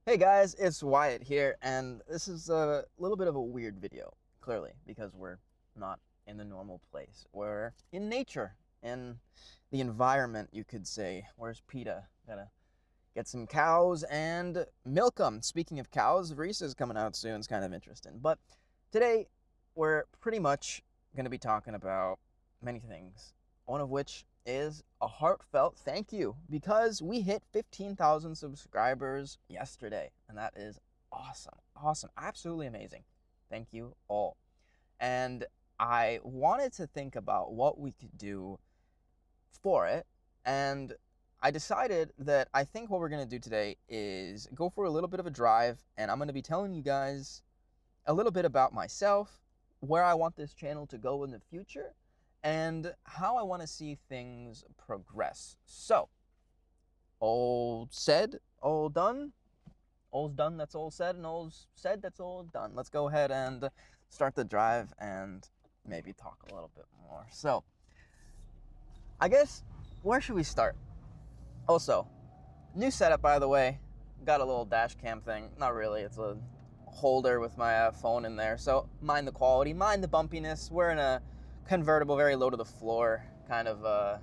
Hey guys, it's Wyatt here, and this is a little bit of a weird video, clearly, because we're not in the normal place. We're in nature, in the environment, you could say. Where's PETA? Gotta get some cows and milk them. Speaking of cows, Reese's coming out soon. It's kind of interesting. But today, we're pretty much going to be talking about many things, one of which is a heartfelt thank you because we hit 15,000 subscribers yesterday, and that is awesome, absolutely amazing. Thank you all. And I wanted to think about what we could do for it, and I decided that I think what we're going to do today is go for a little bit of a drive, and I'm going to be telling you guys a little bit about myself, where I want this channel to go in the future, and how I want to see things progress. So, all said, all done. All's done, that's all said, and all's said, that's all done. Let's go ahead and start the drive and maybe talk a little bit more. So, I guess, where should we start? Also, new setup, by the way. Got a little dash cam thing. Not really, it's a holder with my phone in there. So, mind the quality, mind the bumpiness. We're in a convertible, very low to the floor, kind of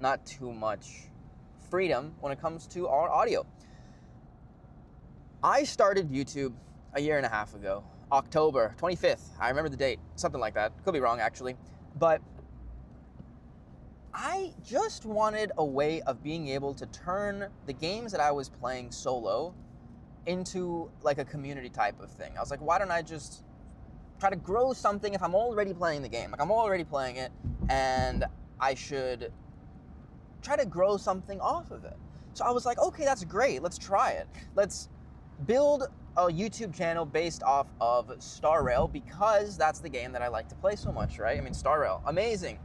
not too much freedom when it comes to our audio. I started YouTube a year and a half ago, October 25th. I remember the date, something like that. Could be wrong, actually. But I just wanted a way of being able to turn the games that I was playing solo into like a community type of thing. I was like, why don't I just try to grow something if I'm already playing the game? Like, I'm already playing it, and I should try to grow something off of it. So I was like, okay, that's great. Let's try it. Let's build a YouTube channel based off of Star Rail, because that's the game that I like to play so much, right? I mean, Star Rail, amazing.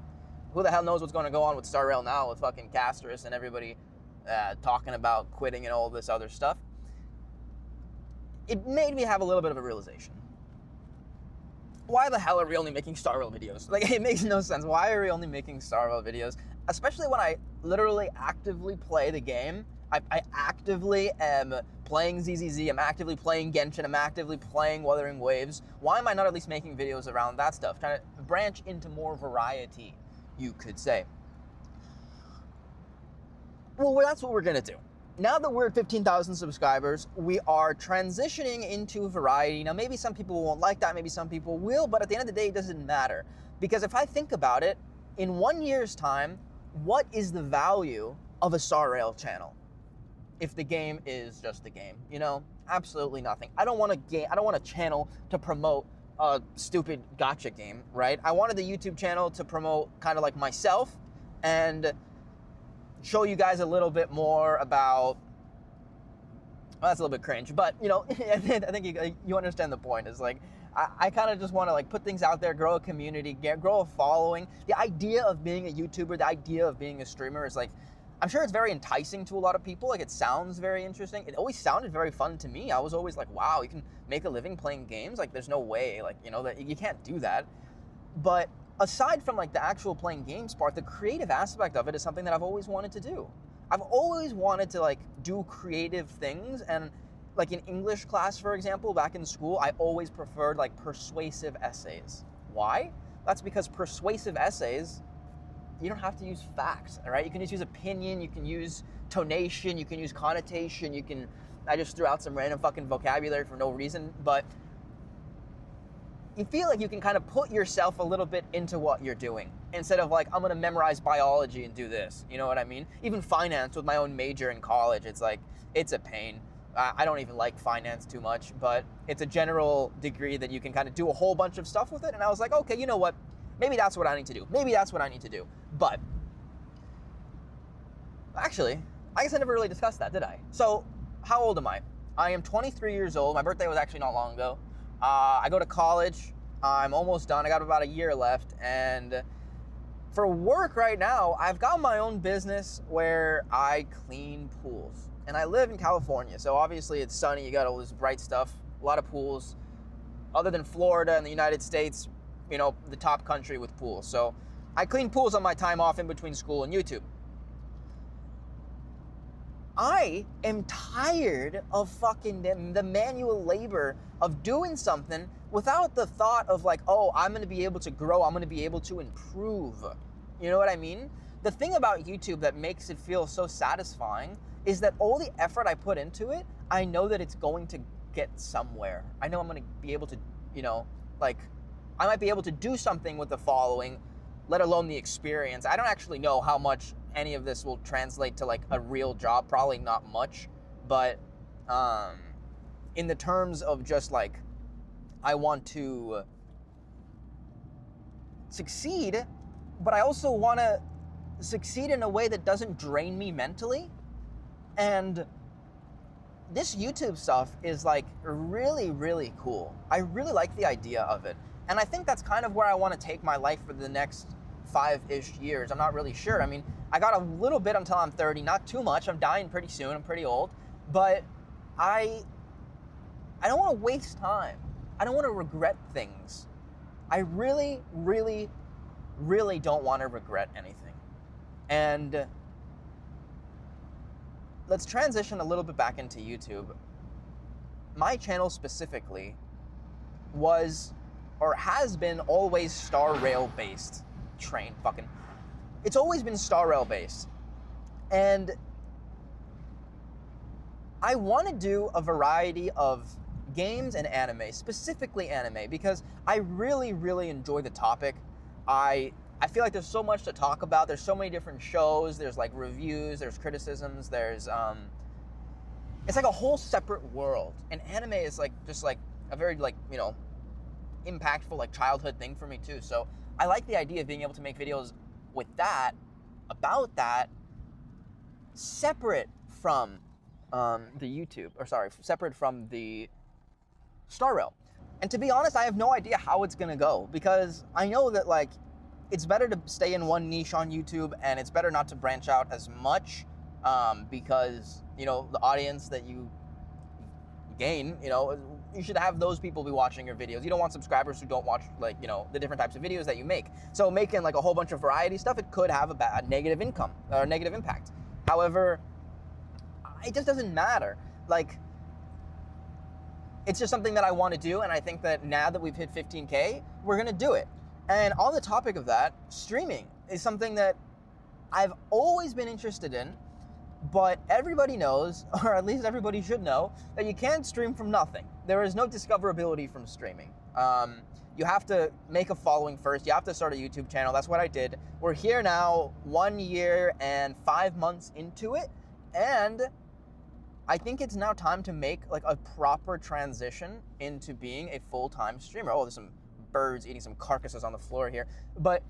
Who the hell knows what's going to go on with Star Rail now with fucking Casterus and everybody talking about quitting and all this other stuff. It made me have a little bit of a realization. Why the hell are we only making Star Rail videos? Like, it makes no sense. Why are we only making Star Rail videos? Especially when I literally actively play the game. I actively am playing ZZZ, I'm actively playing Genshin, I'm actively playing Wuthering Waves. Why am I not at least making videos around that stuff? Trying to branch into more variety, you could say. Well, that's what we're gonna do. Now that we're at 15,000 subscribers, we are transitioning into variety. Now, maybe some people won't like that, maybe some people will, but at the end of the day, it doesn't matter. Because if I think about it, in 1 year's time, what is the value of a Star Rail channel if the game is just the game? You know, absolutely nothing. I don't want a channel to promote a stupid gacha game, right? I wanted the YouTube channel to promote kind of like myself and show you guys a little bit more about, well, that's a little bit cringe, but you know, I think you understand the point. Is like, I kind of just want to like put things out there, grow a community, grow a following. The idea of being a YouTuber, the idea of being a streamer is like, I'm sure it's very enticing to a lot of people. Like, it sounds very interesting. It always sounded very fun to me. I was always like, wow, you can make a living playing games? Like, there's no way, like, you know, that you can't do that. But aside from like the actual playing games part, the creative aspect of it is something that I've always wanted to do. I've always wanted to like do creative things, and like in English class, for example, back in school, I always preferred like persuasive essays. Why? That's because persuasive essays, you don't have to use facts, all right? You can just use opinion, you can use tonation, you can use connotation, I just threw out some random fucking vocabulary for no reason, but you feel like you can kind of put yourself a little bit into what you're doing instead of like, I'm going to memorize biology and do this. You know what I mean? Even finance with my own major in college, it's like, it's a pain. I don't even like finance too much, but it's a general degree that you can kind of do a whole bunch of stuff with it. And I was like, okay, you know what? Maybe that's what I need to do. Maybe that's what I need to do. But actually, I guess I never really discussed that, did I? So how old am I? I am 23 years old. My birthday was actually not long ago. I go to college. I'm almost done. I got about a year left. And for work right now, I've got my own business where I clean pools. And I live in California, so obviously it's sunny. You got all this bright stuff, a lot of pools. Other than Florida and the United States, you know, the top country with pools. So I clean pools on my time off in between school and YouTube. I am tired of fucking the manual labor of doing something without the thought of like, oh, I'm going to be able to grow. I'm going to be able to improve. You know what I mean? The thing about YouTube that makes it feel so satisfying is that all the effort I put into it, I know that it's going to get somewhere. I know I'm going to be able to, like, I might be able to do something with the following, let alone the experience. I don't actually know how much any of this will translate to like a real job, probably not much, but in the terms of just like, I want to succeed, but I also want to succeed in a way that doesn't drain me mentally. And this YouTube stuff is like really, really cool. I really like the idea of it. And I think that's kind of where I want to take my life for the next 5-ish years. I'm not really sure. I mean, I got a little bit until I'm 30, not too much. I'm dying pretty soon. I'm pretty old. But I don't want to waste time. I don't want to regret things. I really, really, really don't want to regret anything. And let's transition a little bit back into YouTube. My channel specifically was, or has been, always Star Rail based. It's always been Star Rail based. And I want to do a variety of games and anime, specifically anime, because I really, really enjoy the topic. I feel like there's so much to talk about. There's so many different shows. There's like reviews, there's criticisms, there's it's like a whole separate world. And anime is like just like a very like, impactful like childhood thing for me too. So I like the idea of being able to make videos with that, about that, separate from separate from the Star Rail. And to be honest, I have no idea how it's gonna go, because I know that like it's better to stay in one niche on YouTube, and it's better not to branch out as much, because the audience that you gain, you should have those people be watching your videos. You don't want subscribers who don't watch like the different types of videos that you make. So making like a whole bunch of variety stuff, it could have a negative income or negative impact. However, it just doesn't matter. Like, it's just something that I want to do, and I think that now that we've hit 15K, we're gonna do it. And on the topic of that, streaming is something that I've always been interested in, but everybody knows, or at least everybody should know, that you can't stream from nothing. There is no discoverability from streaming. You have to make a following first. You have to start a YouTube channel. That's what I did. We're here now, 1 year and 5 months into it, and I think it's now time to make like a proper transition into being a full-time streamer. Oh, there's some birds eating some carcasses on the floor here. But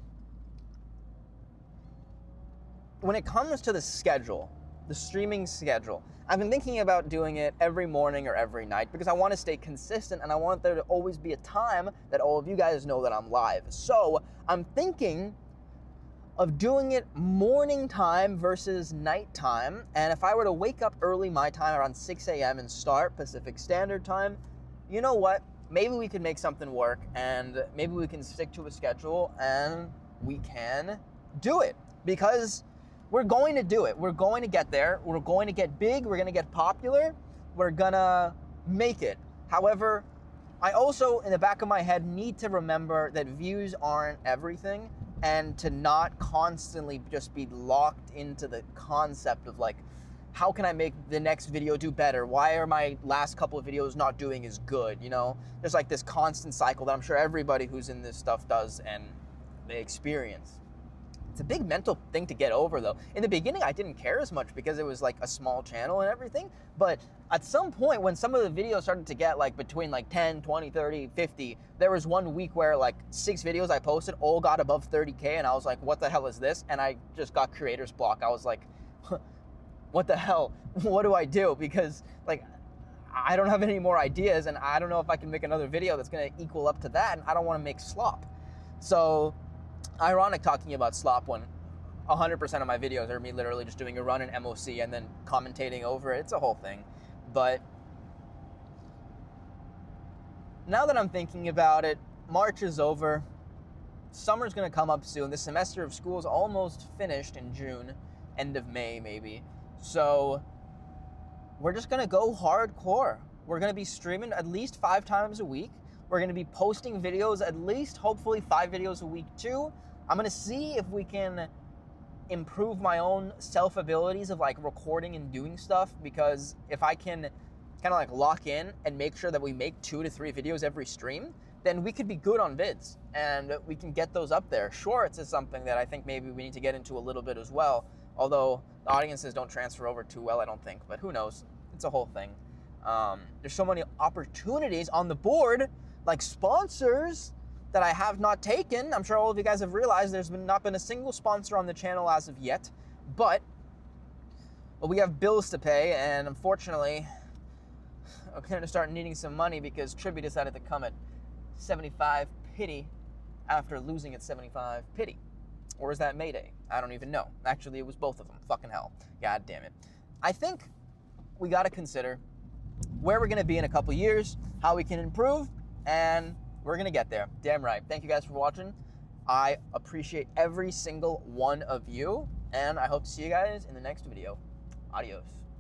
when it comes to the schedule, the streaming schedule, I've been thinking about doing it every morning or every night because I want to stay consistent, and I want there to always be a time that all of you guys know that I'm live. So I'm thinking of doing it morning time versus night time. And if I were to wake up early my time around 6 a.m. and start Pacific Standard Time, you know what? Maybe we can make something work, and maybe we can stick to a schedule, and we can do it, because we're going to do it. We're going to get there. We're going to get big. We're going to get popular. We're going to make it. However, I also, in the back of my head, need to remember that views aren't everything, and to not constantly just be locked into the concept of like, how can I make the next video do better? Why are my last couple of videos not doing as good? There's like this constant cycle that I'm sure everybody who's in this stuff does, and they experience. It's a big mental thing to get over, though. In the beginning, I didn't care as much because it was like a small channel and everything. But at some point, when some of the videos started to get like between like 10, 20, 30, 50, there was one week where like 6 videos I posted all got above 30K, and I was like, what the hell is this? And I just got creator's block. I was like, what the hell? What do I do? Because like, I don't have any more ideas, and I don't know if I can make another video that's gonna equal up to that, and I don't wanna make slop. So, ironic talking about slop when 100% of my videos are me literally just doing a run in MOC and then commentating over it. It's a whole thing. But now that I'm thinking about it, March is over. Summer's gonna come up soon. The semester of school is almost finished in June, end of May maybe. So we're just gonna go hardcore. We're gonna be streaming at least 5 times a week. We're gonna be posting videos, at least hopefully 5 videos a week too. I'm gonna see if we can improve my own self abilities of like recording and doing stuff, because if I can kind of like lock in and make sure that we make 2 to 3 videos every stream, then we could be good on vids and we can get those up there. Shorts is something that I think maybe we need to get into a little bit as well, although the audiences don't transfer over too well, I don't think, but who knows? It's a whole thing. There's so many opportunities on the board, like sponsors, that I have not taken. I'm sure all of you guys have realized there's not been a single sponsor on the channel as of yet, but well, we have bills to pay, and unfortunately, I'm going to start needing some money because Tribby decided to come at 75 pity after losing at 75 pity. Or is that Mayday? I don't even know. Actually, it was both of them. Fucking hell. God damn it. I think we got to consider where we're going to be in a couple years, how we can improve, and we're going to get there. Damn right. Thank you guys for watching. I appreciate every single one of you, and I hope to see you guys in the next video. Adios.